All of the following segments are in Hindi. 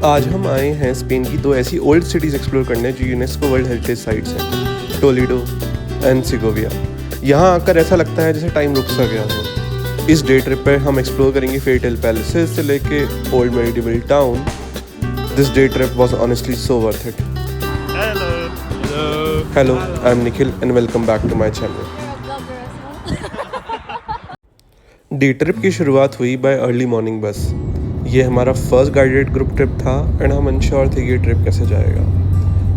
आज हम आए हैं स्पेन की दो ऐसी ओल्ड सिटीज़ एक्सप्लोर करने जो यूनेस्को वर्ल्ड हेरिटेज साइट्स हैं, टोलेडो एंड सिगोविया। यहाँ आकर ऐसा लगता है जैसे टाइम रुक सा गया हो। इस डे ट्रिप पे हम एक्सप्लोर करेंगे फेटल पैलेसेस से लेके old medieval town. This day trip was honestly so worth it. Hello, I am Nikhil and welcome back to my channel. Day trip की शुरुआत हुई बाय अर्ली मॉर्निंग बस। ये हमारा फर्स्ट गाइडेड ग्रुप ट्रिप था एंड हम अनश्योर थे कि ये ट्रिप कैसे जाएगा,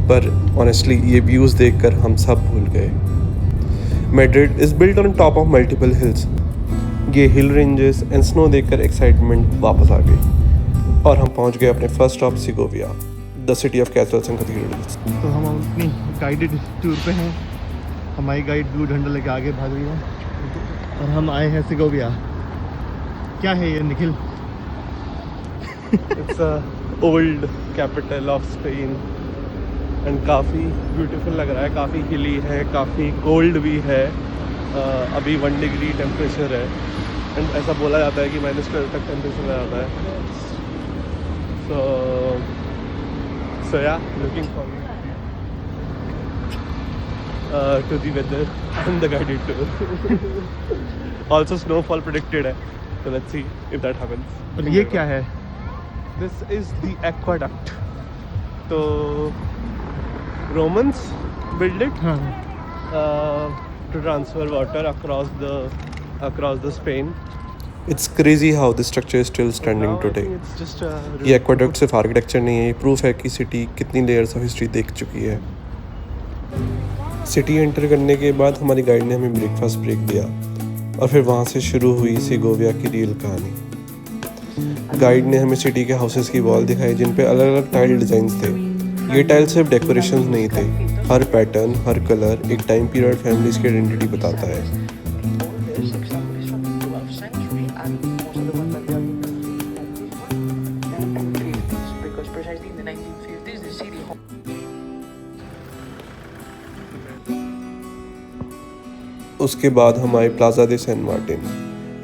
पर ऑनेस्टली ये व्यूज़ देखकर हम सब भूल गए। Madrid is built on top of multiple hills. ये हिल रेंजेस एंड स्नो देखकर एक्साइटमेंट वापस आ गई और हम पहुंच गए अपने first stop Segovia, the city of castles and cathedrals. तो हम अपनी गाइडेड टूर पे हैं। हमारी गाइड ब्लू झंडा लेके आगे भाग रही है और हम आए हैं सिगोविया। क्या है ये Nikhil? It's a old capital of Spain and काफ़ी ब्यूटीफुल लग रहा है, काफ़ी हिली है, काफ़ी कोल्ड भी है। अभी 1 डिग्री टेम्परेचर है एंड ऐसा बोला जाता है कि -12 तक टेम्परेचर आ जाता है। सो या looking forward to the weather and the guided tour. Also snowfall predicted है, so let's see if that happens. और ये क्या है? This is the aqueduct. तो Romans built it to transfer water across the Spain. It's crazy how this structure is still standing today. It's just ये aqueduct सिर्फ आर्किटेक्चर नहीं है, ये प्रूफ है कि सिटी कितनी लेयर्स ऑफ हिस्ट्री देख चुकी है। सिटी एंटर करने के बाद हमारी गाइड ने हमें ब्रेकफास्ट ब्रेक दिया और फिर वहाँ से शुरू हुई सिगोविया की रियल कहानी। गाइड ने हमें सिटी के हाउसेस की वॉल दिखाई जिन पे अलग अलग टाइल डिज़ाइंस थे। ये टाइल सिर्फ डेकोरेशंस नहीं थे, हर पैटर्न, हर कलर एक टाइम पीरियड फैमिलीज की आइडेंटिटी बताता है। उसके बाद हम आए प्लाजा दे सैन मार्टिन।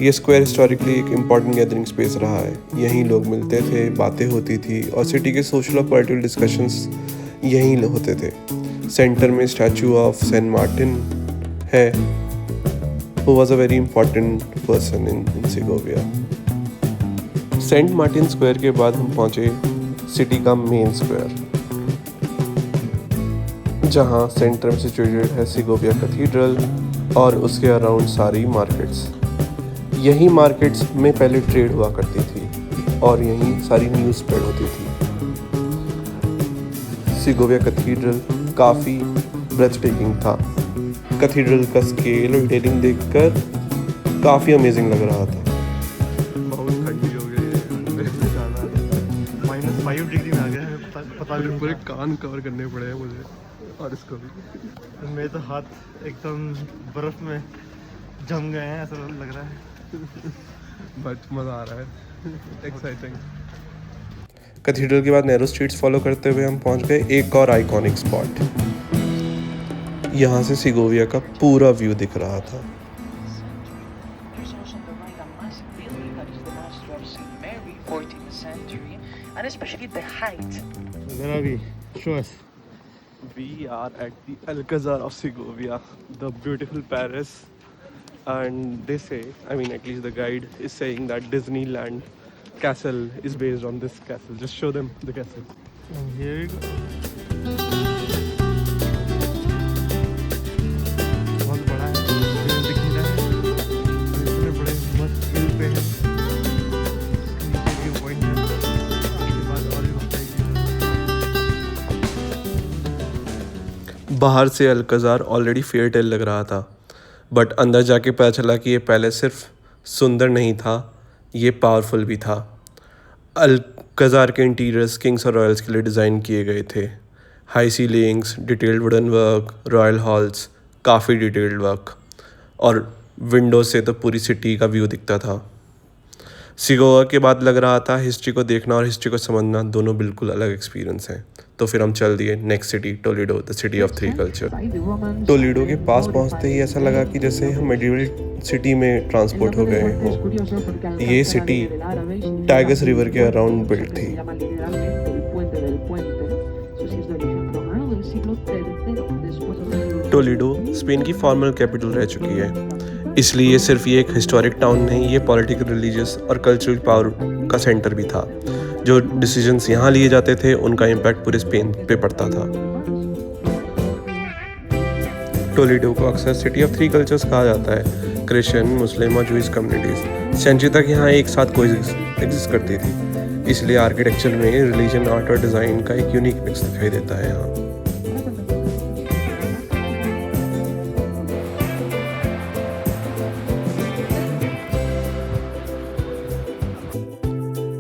ये स्क्वायर हिस्टोरिकली एक इम्पॉर्टेंट गैदरिंग स्पेस रहा है। यहीं लोग मिलते थे, बातें होती थी और सिटी के सोशल और पॉलिटिकल डिस्कशंस यहीं होते थे। सेंटर में स्टैचू ऑफ सैन मार्टिन है, who was a very important person in Segovia. Saint Martin square के बाद हम पहुँचे सिटी का मेन स्क्वायर, जहाँ सेंटर में सिचुएटेड है सिगोविया कैथेड्रल और उसके अराउंड सारी मार्केट्स। यही मार्केट्स में पहले ट्रेड हुआ करती थी और यहीं सारी न्यूज़ स्प्रेड होती थी। सिगोविया कैथेड्रल काफ़ी ब्रेथटेकिंग था। कैथेड्रल का स्केल और डिटेलिंग देखकर काफ़ी अमेजिंग लग रहा था। बहुत ठंडी हो गई है, -5 डिग्री में आ गया है। पता भी पूरे कान कवर करने पड़े हैं मुझे और इसको भी। मेरे तो हाथ एकदम बर्फ में जम गए हैं, ऐसा लग रहा है। बट मज़ा आ रहा है, एक्साइटिंग। कैथेड्रल के बाद नैरो स्ट्रीट्स फॉलो करते हुए हम पहुंच गए एक और आइकॉनिक स्पॉट। यहाँ से सिगोविया का पूरा व्यू दिख रहा था। मेरा भी show us. We are at the Alcazar of Segovia, the beautiful Paris, and they say, I mean at least the guide is saying that Disneyland castle is based on this castle. Just show them the castle. And here we go. बहुत बड़ा है, दिख नहीं रहा है। इतने बड़े मस्त हिल पे है, नीचे व्यू पॉइंट है, उसके बाद और भी बाहर से अल्कजार ऑलरेडी फेयर टेल लग रहा था, बट अंदर जाके पता चला कि ये पैलेस सिर्फ सुंदर नहीं था, ये पावरफुल भी था। अल्कजार के इंटीरियर्स किंग्स और रॉयल्स के लिए डिज़ाइन किए गए थे। High ceilings, detailed wooden work, royal halls, काफ़ी डिटेल्ड वर्क, और विंडो से तो पूरी सिटी का व्यू दिखता था। सिगोविया के बाद लग रहा था हिस्ट्री को देखना और हिस्ट्री को समझना दोनों बिल्कुल अलग एक्सपीरियंस हैं। तो फिर हम चल दिए next city Toledo, the city of three culture. Toledo के पास पहुंचते ही ऐसा लगा कि जैसे हम मेडिवल सिटी में ट्रांसपोर्ट हो गए हों। ये सिटी टाइगस रिवर के अराउंड बिल्ड थी। टोलेडो स्पेन की फॉर्मल कैपिटल रह चुकी है, इसलिए सिर्फ ये एक हिस्टोरिक टाउन नहीं, ये पॉलिटिकल, रिलीजियस और कल्चरल पावर का सेंटर भी था। जो डिसीजंस यहाँ लिए जाते थे उनका इम्पैक्ट पूरे स्पेन पे पड़ता था। टोलेडो को अक्सर सिटी ऑफ थ्री कल्चर्स कहा जाता है। क्रिश्चियन, मुस्लिम और जूइश कम्युनिटीज सेंचुरी तक यहाँ एक साथ कोएग्जिस्ट करती थी, इसलिए आर्किटेक्चर में रिलीजन, आर्ट और डिज़ाइन का एक यूनिक मिक्स दिखाई देता है यहाँ।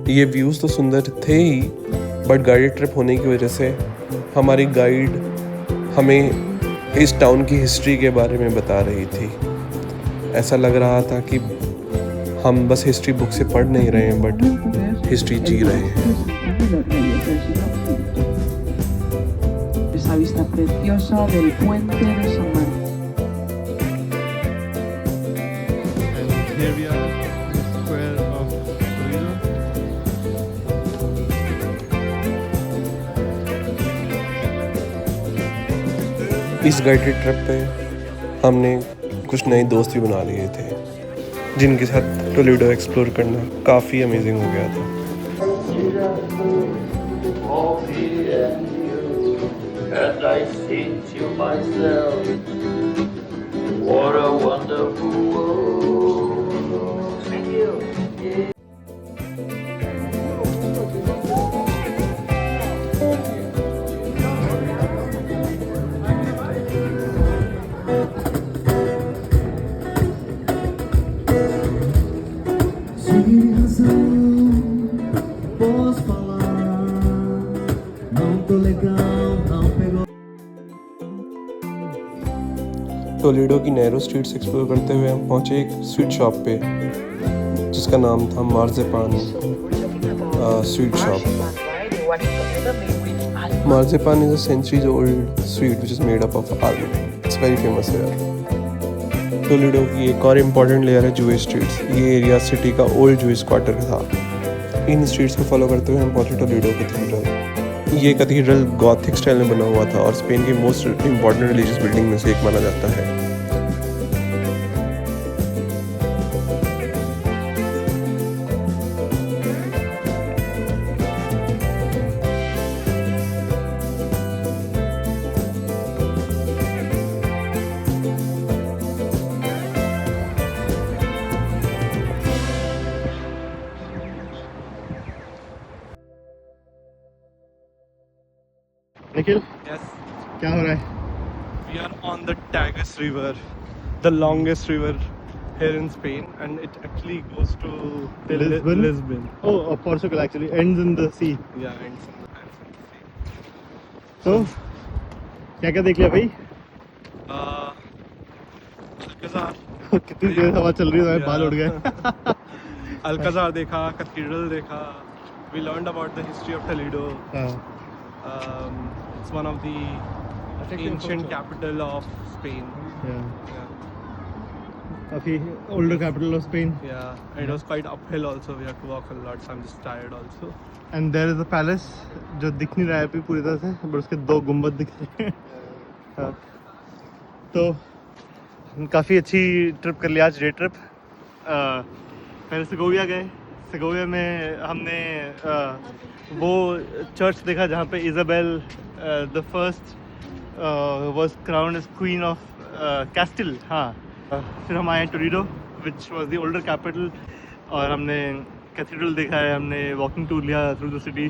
ये व्यूज़ तो सुंदर थे ही, बट गाइडेड ट्रिप होने की वजह से हमारी गाइड हमें इस टाउन की हिस्ट्री के बारे में बता रही थी। ऐसा लग रहा था कि हम बस हिस्ट्री बुक से पढ़ नहीं रहे हैं, बट हिस्ट्री जी रहे हैं। Esa vista preciosa del puente de San Martín. And here we are, the square of Toledo. इस गाइडेड ट्रिप पे हमने कुछ नए दोस्त भी बना लिए थे, जिनके साथ टोलेडो एक्सप्लोर करना काफ़ी अमेजिंग हो गया था। And I think to myself, what a wonderful world. Thank you. Toledo की नैरो स्ट्रीट्स एक्सप्लोर करते हुए हम पहुंचे एक स्वीट शॉप पे, जिसका नाम था marzipan sweet shop. Marzipan is a centuries old sweet which is made up of almond. It's very famous है। टोलेडो की एक और इम्पॉर्टेंट लेयर है जूइश स्ट्रीट्स। ये एरिया सिटी का ओल्ड जूइश क्वार्टर था। इन स्ट्रीट्स को फॉलो करते हुए हम पहुंचे टोलेडो कैथीड्रल। ये कैथीड्रल गॉथिक स्टाइल में बना हुआ था और स्पेन की मोस्ट इम्पॉर्टेंट रिलीजियस बिल्डिंग में से एक माना जाता है। निखिल, Yes, क्या हो रहा है? we are on the Tagus River, the longest river here in Spain, and it actually goes to Lisbon? Lisbon. Oh, Portugal actually ends in the sea. Yeah, ends in the तो क्या क्या देख लिया भाई? Alcazar. कितनी देर हवा चल रही है, हमारे बाल उड़ गए। Alcazar देखा, cathedral देखा. We learned about the history of Toledo. हाँ, It's one of the ancient capital of Spain. yeah. Yeah, काफी older capital of Spain. yeah. And it was quite uphill also. We had to walk a lot, so I'm just tired also. And there is a palace जो दिख नहीं रहा है अभी पूरी तरह से, बट उसके दो गुम्बद दिख रहे हैं। हाँ, तो काफ़ी अच्छी ट्रिप कर लिया आज, डे ट्रिप। पहले सेगोविया गए। सेगोविया में हमने वो चर्च देखा जहाँ पे Isabel the first was crowned as queen of Castile. हाँ, फिर हम आए Toledo which was the older capital, और हमने कैथीड्रल देखा है, हमने वॉकिंग टूर लिया through the city.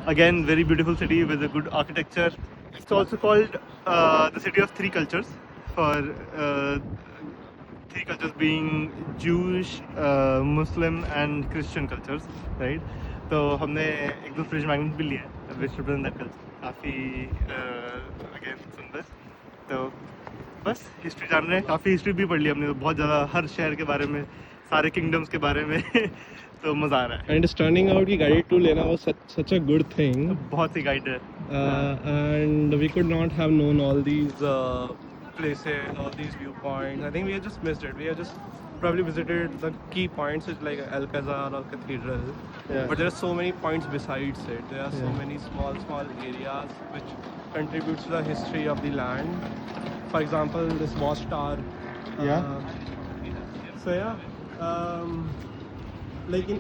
Again very beautiful city with a good architecture. It's also called the city of three cultures, for three cultures being Jewish, Muslim and Christian cultures, right? तो हमने एक दो फ्रिज मैग्नेट भी लिए विच रिप्रेजेंट दैट कल्चर। काफ़ी अगेन सुंदर। तो बस हिस्ट्री जान रहे हैं, काफ़ी हिस्ट्री भी पढ़ ली हमने, तो बहुत ज़्यादा हर शहर के बारे में, सारे किंगडम्स के बारे में। तो मज़ा आ रहा है। And it's turning out कि गाइडेड टूर लेना was such a good thing. बहुत ही गाइड है। and we could not have known all these places, all these viewpoints. I think we have just missed it. We have just probably visited the key points, like Alcazar or Cathedral. Yeah. But there are so many points besides it. There are so Yeah. many small areas which contributes to the history of the land. For example, this watchtower. Yeah. So yeah. Like in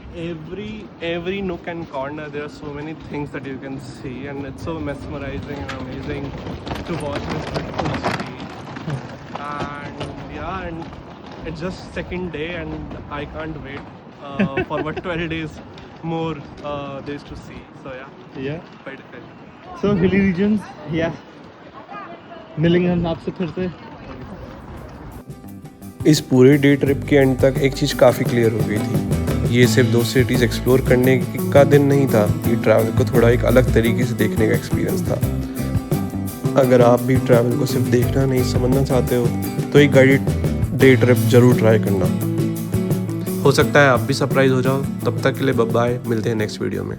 every nook and corner there are so many things that you can see, and it's so mesmerizing and amazing to watch this beautiful city. And yeah, and it's just second day and I can't wait for what 12 days more days to see. So yeah, Yeah. quite excited. So hilly regions, yeah. मिलेंगे हम आपसे फिर से. इस पूरे डे ट्रिप के एंड तक एक चीज़ काफ़ी क्लियर हो गई थी, ये सिर्फ 2 सिटीज़ एक्सप्लोर करने का दिन नहीं था, ये ट्रैवल को थोड़ा एक अलग तरीके से देखने का एक्सपीरियंस था। अगर आप भी ट्रैवल को सिर्फ देखना नहीं समझना चाहते हो तो एक गाइडेड डे ट्रिप ज़रूर ट्राई करना। हो सकता है आप भी सरप्राइज हो जाओ। तब तक के लिए बाय बाय, मिलते हैं नेक्स्ट वीडियो में।